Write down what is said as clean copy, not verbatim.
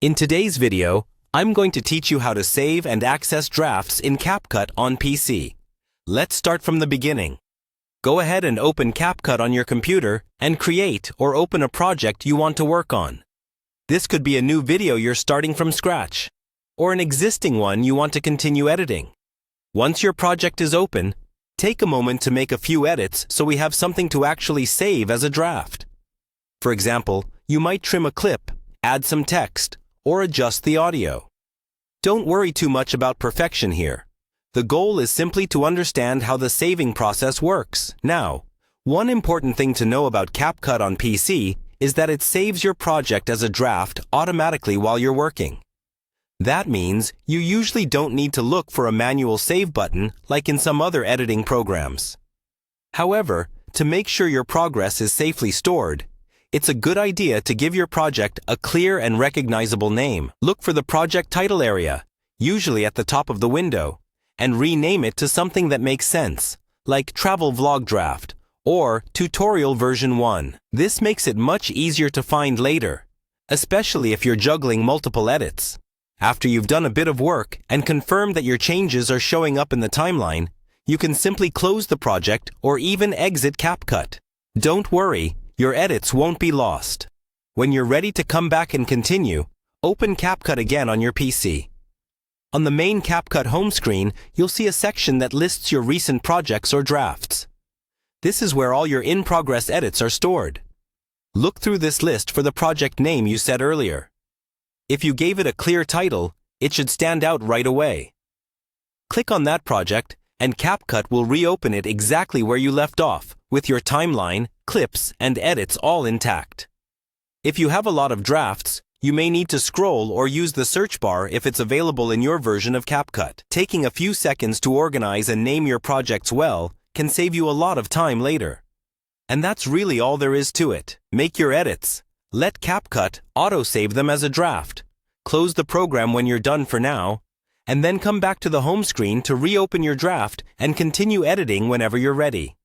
In today's video, I'm going to teach you how to save and access drafts in CapCut on PC. Let's start from the beginning. Go ahead and open CapCut on your computer and create or open a project you want to work on. This could be a new video you're starting from scratch, or an existing one you want to continue editing. Once your project is open, take a moment to make a few edits so we have something to actually save as a draft. For example, you might trim a clip, add some text, or adjust the audio. Don't worry too much about perfection here. The goal is simply to understand how the saving process works. Now, one important thing to know about CapCut on PC is that it saves your project as a draft automatically while you're working. That means you usually don't need to look for a manual save button like in some other editing programs. However, to make sure your progress is safely stored, it's a good idea to give your project a clear and recognizable name. Look for the project title area, usually at the top of the window, and rename it to something that makes sense, like Travel Vlog Draft or Tutorial Version 1. This makes it much easier to find later, especially if you're juggling multiple edits. After you've done a bit of work and confirmed that your changes are showing up in the timeline, you can simply close the project or even exit CapCut. Don't worry, your edits won't be lost. When you're ready to come back and continue, open CapCut again on your PC. On the main CapCut home screen, you'll see a section that lists your recent projects or drafts. This is where all your in-progress edits are stored. Look through this list for the project name you set earlier. If you gave it a clear title, it should stand out right away. Click on that project, and CapCut will reopen it exactly where you left off, with your timeline, clips, and edits all intact. If you have a lot of drafts, you may need to scroll or use the search bar if it's available in your version of CapCut. Taking a few seconds to organize and name your projects well can save you a lot of time later. And that's really all there is to it. Make your edits. Let CapCut auto-save them as a draft. Close the program when you're done for now, and then come back to the home screen to reopen your draft and continue editing whenever you're ready.